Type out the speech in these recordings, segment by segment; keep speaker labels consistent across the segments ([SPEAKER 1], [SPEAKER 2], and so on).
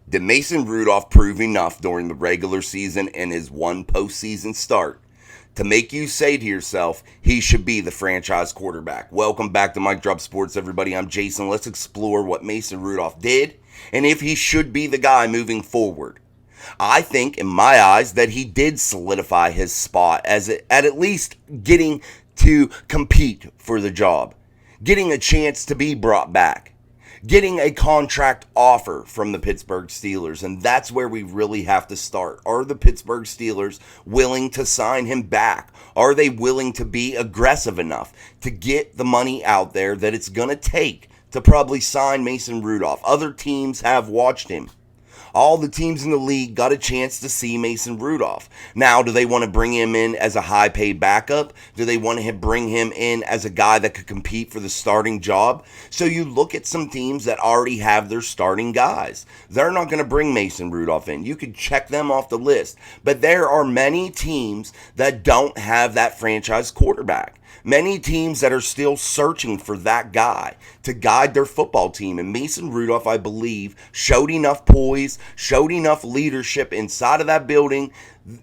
[SPEAKER 1] Did Mason Rudolph prove enough during the regular season and his one postseason start to make you say to yourself, he should be the franchise quarterback? Welcome back to Mike Drop Sports, everybody. I'm Jason. Let's explore what Mason Rudolph did and if he should be the guy moving forward. I think, in my eyes, that he did solidify his spot at least getting to compete for the job, getting a chance to be brought back, getting a contract offer from the Pittsburgh Steelers, and that's where we really have to start. Are the Pittsburgh Steelers willing to sign him back? Are they willing to be aggressive enough to get the money out there that it's going to take to probably sign Mason Rudolph? Other teams have watched him. All the teams in the league got a chance to see Mason Rudolph. Now, do they want to bring him in as a high-paid backup? Do they want to bring him in as a guy that could compete for the starting job? So you look at some teams that already have their starting guys. They're not going to bring Mason Rudolph in. You could check them off the list. But there are many teams that don't have that franchise quarterback. Many teams that are still searching for that guy to guide their football team. And Mason Rudolph, I believe, showed enough poise, showed enough leadership inside of that building,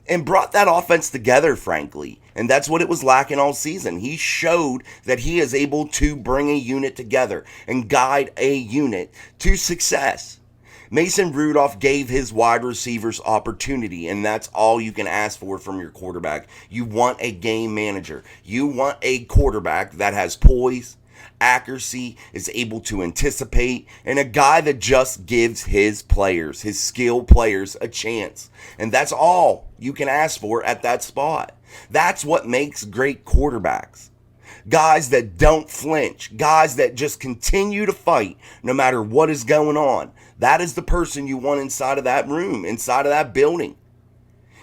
[SPEAKER 1] and brought that offense together, frankly. And that's what it was lacking all season. He showed that he is able to bring a unit together and guide a unit to success. Mason Rudolph gave his wide receivers opportunity, and that's all you can ask for from your quarterback. You want a game manager. You want a quarterback that has poise, accuracy, is able to anticipate, and a guy that just gives his players, his skilled players, a chance. And that's all you can ask for at that spot. That's what makes great quarterbacks. Guys that don't flinch, guys that just continue to fight no matter what is going on. That is the person you want inside of that room, inside of that building.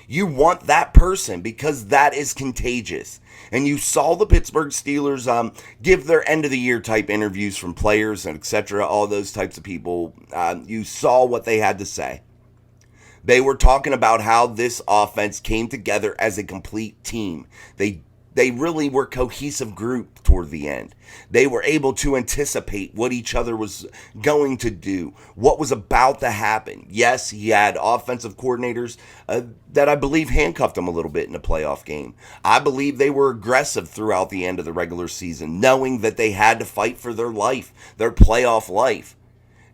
[SPEAKER 1] You want that person because that is contagious. And you saw the Pittsburgh Steelers give their end of the year type interviews from players and etc., all those types of people. You saw what they had to say. They were talking about how this offense came together as a complete team. They really were a cohesive group toward the end. They were able to anticipate what each other was going to do, what was about to happen. Yes, he had offensive coordinators that I believe handcuffed him a little bit in the playoff game. I believe they were aggressive throughout the end of the regular season, knowing that they had to fight for their life, their playoff life.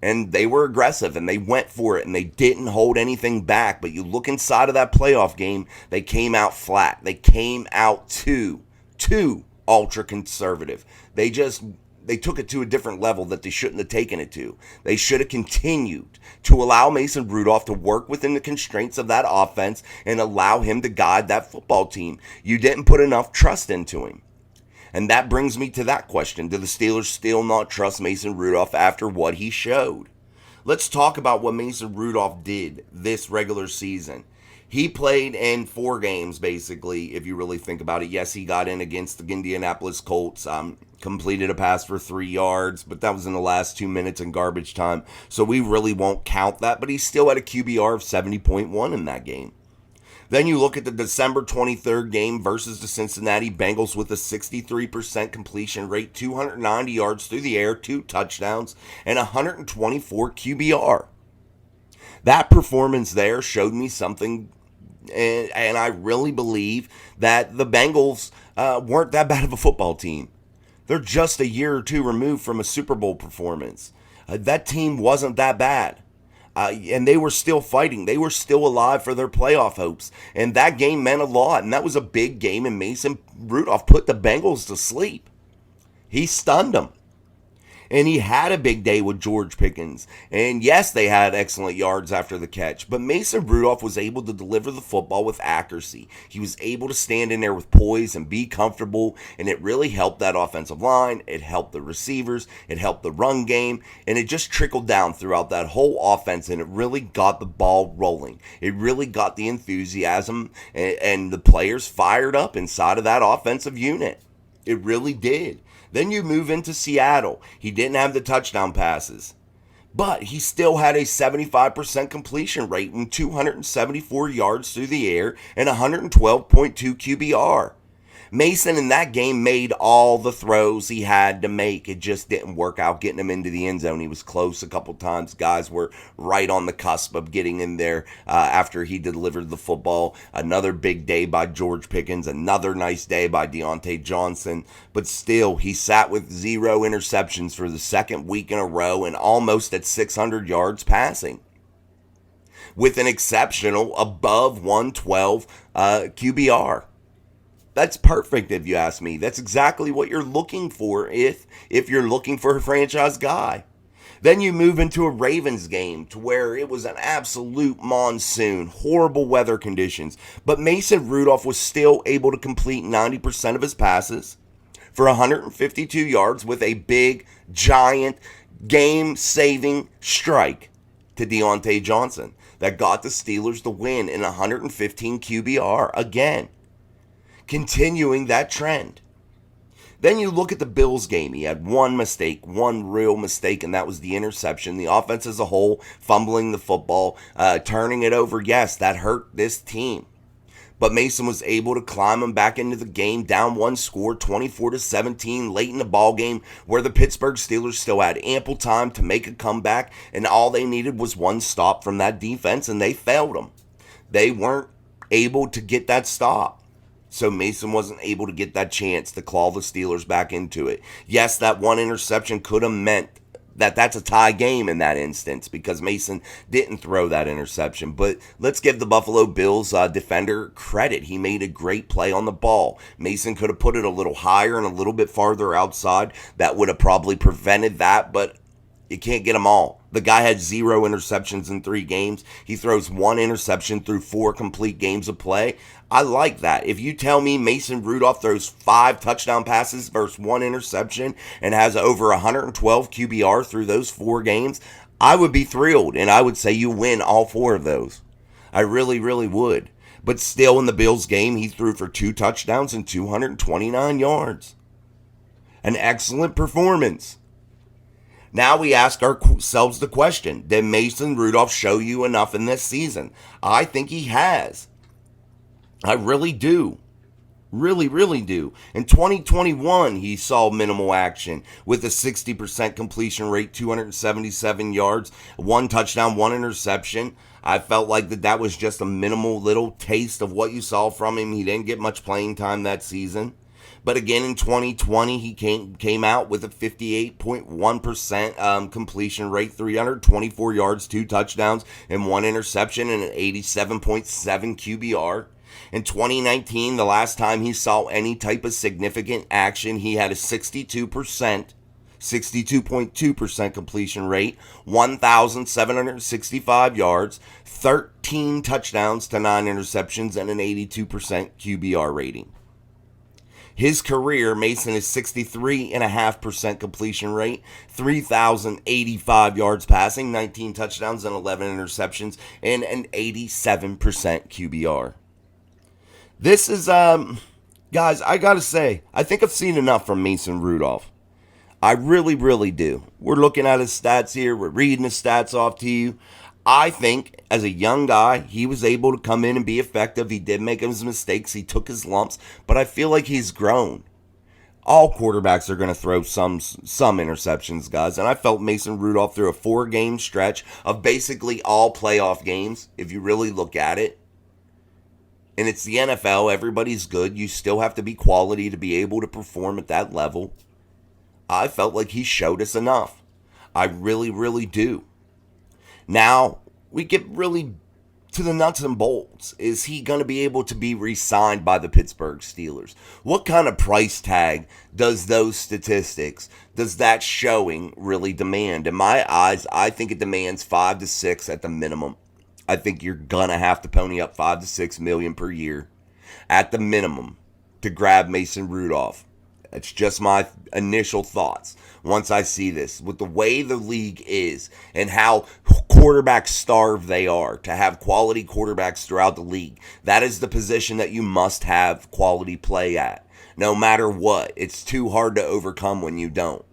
[SPEAKER 1] And they were aggressive, and they went for it, and they didn't hold anything back. But you look inside of that playoff game, they came out flat. They came out too ultra-conservative. They took it to a different level that they shouldn't have taken it to. They should have continued to allow Mason Rudolph to work within the constraints of that offense and allow him to guide that football team. You didn't put enough trust into him. And that brings me to that question. Do the Steelers still not trust Mason Rudolph after what he showed? Let's talk about what Mason Rudolph did this regular season. He played in 4 games, basically, if you really think about it. Yes, he got in against the Indianapolis Colts, completed a pass for 3 yards, but that was in the last 2 minutes in garbage time. So we really won't count that, but he still had a QBR of 70.1 in that game. Then you look at the December 23rd game versus the Cincinnati Bengals with a 63% completion rate, 290 yards through the air, 2 touchdowns, and 124 QBR. That performance there showed me something, and I really believe that the Bengals weren't that bad of a football team. They're just a year or 2 removed from a Super Bowl performance. That team wasn't that bad. And they were still fighting. They were still alive for their playoff hopes. And that game meant a lot. And that was a big game. And Mason Rudolph put the Bengals to sleep. He stunned them. And he had a big day with George Pickens. And yes, they had excellent yards after the catch. But Mason Rudolph was able to deliver the football with accuracy. He was able to stand in there with poise and be comfortable. And it really helped that offensive line. It helped the receivers. It helped the run game. And it just trickled down throughout that whole offense. And it really got the ball rolling. It really got the enthusiasm and the players fired up inside of that offensive unit. It really did. Then you move into Seattle. He didn't have the touchdown passes, but he still had a 75% completion rate and 274 yards through the air and 112.2 QBR. Mason in that game made all the throws he had to make. It just didn't work out getting him into the end zone. He was close a couple times. Guys were right on the cusp of getting in there after he delivered the football. Another big day by George Pickens. Another nice day by Deontay Johnson. But still, he sat with 0 interceptions for the second week in a row and almost at 600 yards passing, with an exceptional above 112 QBR. That's perfect if you ask me. That's exactly what you're looking for if you're looking for a franchise guy. Then you move into a Ravens game to where it was an absolute monsoon, horrible weather conditions, but Mason Rudolph was still able to complete 90% of his passes for 152 yards with a big, giant, game-saving strike to Deontay Johnson that got the Steelers the win in 115 QBR again, continuing that trend. Then you look at the Bills game. He had one mistake, one real mistake, and that was the interception. The offense as a whole, fumbling the football, turning it over. Yes, that hurt this team. But Mason was able to climb him back into the game, down one score, 24-17, late in the ball game, where the Pittsburgh Steelers still had ample time to make a comeback, and all they needed was one stop from that defense, and they failed them. They weren't able to get that stop. So Mason wasn't able to get that chance to claw the Steelers back into it. Yes, that one interception could have meant that's a tie game in that instance because Mason didn't throw that interception. But let's give the Buffalo Bills defender credit. He made a great play on the ball. Mason could have put it a little higher and a little bit farther outside. That would have probably prevented that, but you can't get them all. The guy had 0 interceptions in 3 games. He throws 1 interception through 4 complete games of play. I like that. If you tell me Mason Rudolph throws 5 touchdown passes versus 1 interception and has over 112 QBR through those 4 games, I would be thrilled, and I would say you win all 4 of those. I really, really would. But still in the Bills game, he threw for 2 touchdowns and 229 yards. An excellent performance. Now we ask ourselves the question, did Mason Rudolph show you enough in this season? I think he has. I really do. Really, really do. In 2021, he saw minimal action with a 60% completion rate, 277 yards, 1 touchdown, 1 interception. I felt like that was just a minimal little taste of what you saw from him. He didn't get much playing time that season. But again, in 2020, he came out with a 58.1% completion rate, 324 yards, 2 touchdowns, and 1 interception, and an 87.7 QBR. In 2019, the last time he saw any type of significant action, he had a 62.2% completion rate, 1,765 yards, 13 touchdowns to 9 interceptions, and an 82% QBR rating. His career, Mason is 63.5% completion rate, 3,085 yards passing, 19 touchdowns and 11 interceptions, and an 87% QBR. This is, guys, I gotta say, I think I've seen enough from Mason Rudolph. I really, really do. We're looking at his stats here. We're reading his stats off to you. I think as a young guy, he was able to come in and be effective. He did make his mistakes. He took his lumps, but I feel like he's grown. All quarterbacks are going to throw some interceptions, guys, and I felt Mason Rudolph through a 4-game stretch of basically all playoff games, if you really look at it. And it's the NFL. Everybody's good. You still have to be quality to be able to perform at that level. I felt like he showed us enough. I really, really do. Now, we get really to the nuts and bolts. Is he going to be able to be re-signed by the Pittsburgh Steelers? What kind of price tag does those statistics, does that showing really demand? In my eyes, I think it demands 5 to 6 at the minimum. I think you're going to have to pony up 5 to 6 million per year at the minimum to grab Mason Rudolph. That's just my initial thoughts once I see this. With the way the league is and how quarterback starved they are to have quality quarterbacks throughout the league, that is the position that you must have quality play at. No matter what, it's too hard to overcome when you don't.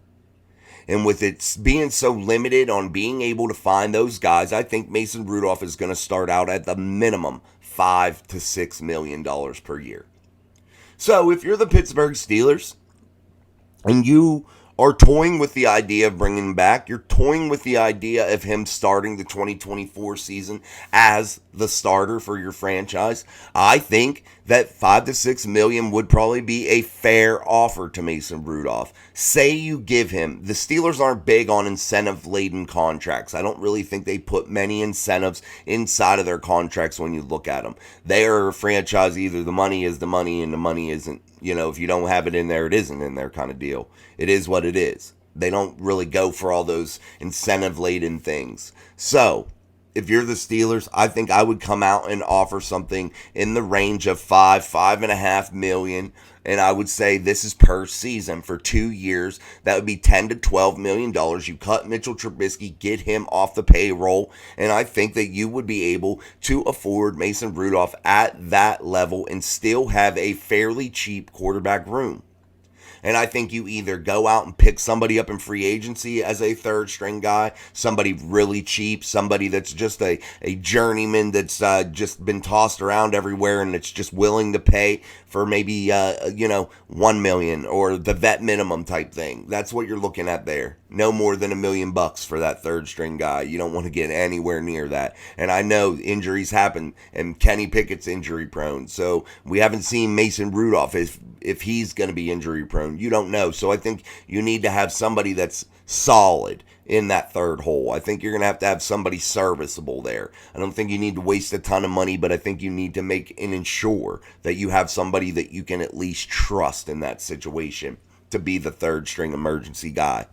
[SPEAKER 1] And with it being so limited on being able to find those guys, I think Mason Rudolph is going to start out at the minimum $5 to $6 million per year. So if you're the Pittsburgh Steelers and you are toying with the idea of bringing him back, you're toying with the idea of him starting the 2024 season as the starter for your franchise, I think that 5 to 6 million would probably be a fair offer to Mason Rudolph. Say you give him, the Steelers aren't big on incentive laden contracts. I don't really think they put many incentives inside of their contracts when you look at them. They are a franchise, either the money is the money and the money isn't. If you don't have it in there, it isn't in there kind of deal. It is what it is. They don't really go for all those incentive-laden things. So, if you're the Steelers, I think I would come out and offer something in the range of 5.5 million. And I would say this is per season for 2 years. That would be $10 to $12 million. You cut Mitchell Trubisky, get him off the payroll. And I think that you would be able to afford Mason Rudolph at that level and still have a fairly cheap quarterback room. And I think you either go out and pick somebody up in free agency as a third string guy, somebody really cheap, somebody that's just a journeyman that's just been tossed around everywhere and it's just willing to pay for maybe, 1 million or the vet minimum type thing. That's what you're looking at there. No more than $1 million for that third string guy. You don't want to get anywhere near that. And I know injuries happen and Kenny Pickett's injury prone. So we haven't seen Mason Rudolph if he's going to be injury prone. You don't know. So I think you need to have somebody that's solid in that third hole. I think you're going to have somebody serviceable there. I don't think you need to waste a ton of money, but I think you need to make and ensure that you have somebody that you can at least trust in that situation to be the third string emergency guy.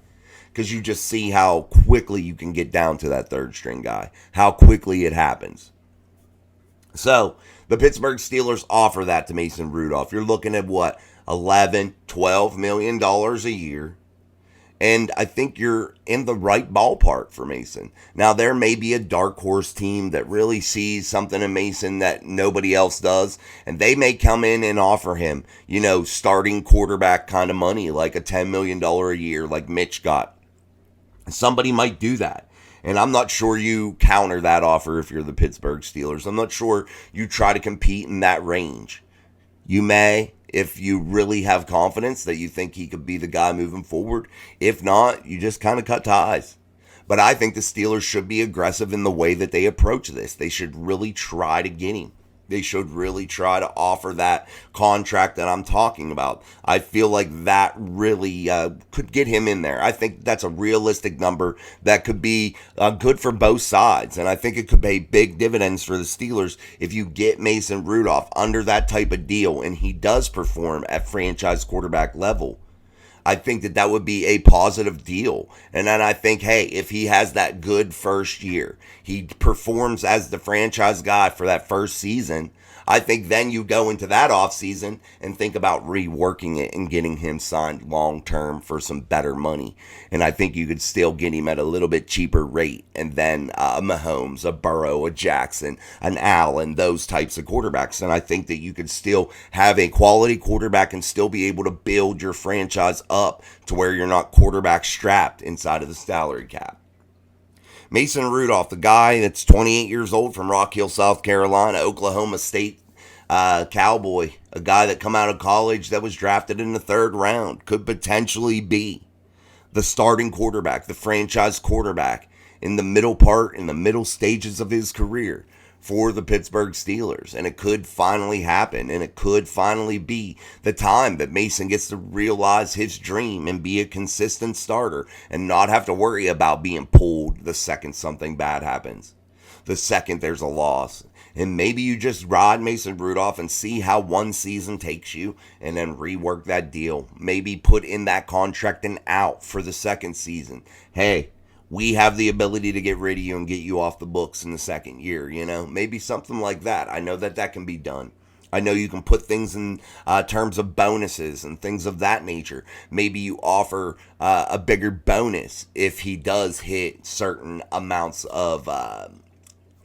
[SPEAKER 1] Because you just see how quickly you can get down to that third string guy, how quickly it happens. So the Pittsburgh Steelers offer that to Mason Rudolph. You're looking at what, $11-12 million a year. And I think you're in the right ballpark for Mason. Now, there may be a dark horse team that really sees something in Mason that nobody else does. And they may come in and offer him, starting quarterback kind of money, like a $10 million a year like Mitch got. Somebody might do that. And I'm not sure you counter that offer if you're the Pittsburgh Steelers. I'm not sure you try to compete in that range. You may, if you really have confidence that you think he could be the guy moving forward. If not, you just kind of cut ties. But I think the Steelers should be aggressive in the way that they approach this. They should really try to get him. They should really try to offer that contract that I'm talking about. I feel like that really could get him in there. I think that's a realistic number that could be good for both sides. And I think it could pay big dividends for the Steelers if you get Mason Rudolph under that type of deal and he does perform at franchise quarterback level. I think that would be a positive deal. And then I think, hey, if he has that good first year, he performs as the franchise guy for that first season, I think then you go into that offseason and think about reworking it and getting him signed long-term for some better money. And I think you could still get him at a little bit cheaper rate. And then a Mahomes, a Burrow, a Jackson, an Allen, those types of quarterbacks. And I think that you could still have a quality quarterback and still be able to build your franchise up to where you're not quarterback strapped inside of the salary cap. Mason Rudolph, the guy that's 28 years old from Rock Hill, South Carolina, Oklahoma State Cowboy, a guy that come out of college that was drafted in the third round, could potentially be the starting quarterback, the franchise quarterback in the middle stages of his career for the Pittsburgh Steelers. And it could finally happen, and it could finally be the time that Mason gets to realize his dream and be a consistent starter and not have to worry about being pulled the second something bad happens, the second there's a loss. And maybe you just ride Mason Rudolph and see how one season takes you and then rework that deal. Maybe put in that contract and out for the second season. Hey, we have the ability to get rid of you and get you off the books in the second year, Maybe something like that. I know that can be done. I know you can put things in terms of bonuses and things of that nature. Maybe you offer a bigger bonus if he does hit certain amounts of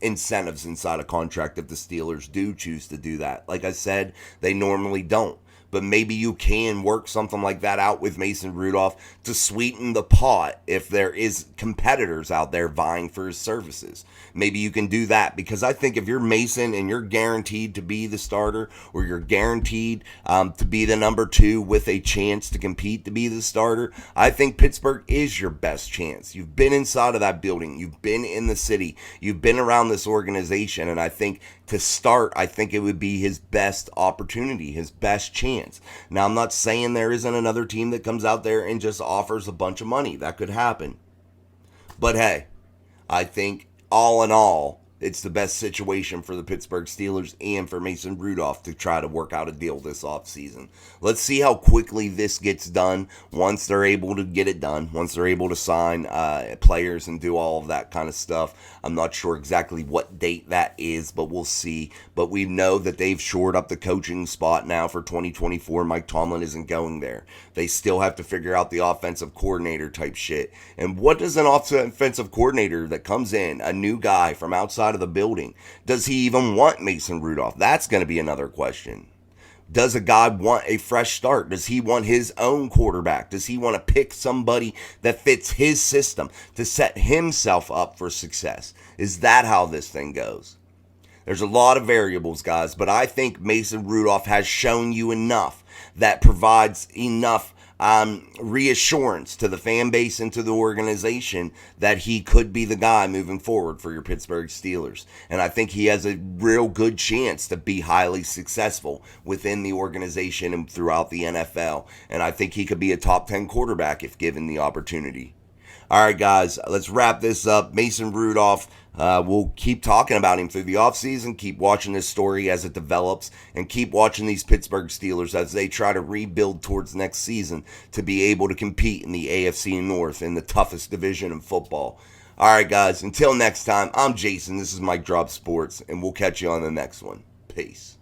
[SPEAKER 1] incentives inside a contract if the Steelers do choose to do that. Like I said, they normally don't. but maybe you can work something like that out with Mason Rudolph to sweeten the pot if there is competitors out there vying for his services. Maybe you can do that, because I think if you're Mason and you're guaranteed to be the starter, or you're guaranteed to be the number 2 with a chance to compete to be the starter, I think Pittsburgh is your best chance. You've been inside of that building. You've been in the city. You've been around this organization, and I think to start, I think it would be his best opportunity, his best chance. Now, I'm not saying there isn't another team that comes out there and just offers a bunch of money. That could happen. But hey, I think all in all, it's the best situation for the Pittsburgh Steelers and for Mason Rudolph to try to work out a deal this offseason. Let's see how quickly this gets done once they're able to get it done, once they're able to sign players and do all of that kind of stuff. I'm not sure exactly what date that is, but we'll see. But we know that they've shored up the coaching spot now for 2024. Mike Tomlin isn't going there. They still have to figure out the offensive coordinator type shit. And what does an offensive coordinator that comes in, a new guy from outside of the building, does he even want Mason Rudolph? That's going to be another question. Does a guy want a fresh start? Does he want his own quarterback? Does he want to pick somebody that fits his system to set himself up for success? Is that how this thing goes? There's a lot of variables, guys, but I think Mason Rudolph has shown you enough that provides enough reassurance to the fan base and to the organization that he could be the guy moving forward for your Pittsburgh Steelers. And I think he has a real good chance to be highly successful within the organization and throughout the NFL. And I think he could be a top 10 quarterback if given the opportunity. All right, guys, let's wrap this up. Mason Rudolph, we'll keep talking about him through the offseason, keep watching this story as it develops, and keep watching these Pittsburgh Steelers as they try to rebuild towards next season to be able to compete in the AFC North in the toughest division in football. All right, guys, until next time, I'm Jason. This is Mike Drop Sports, and we'll catch you on the next one. Peace.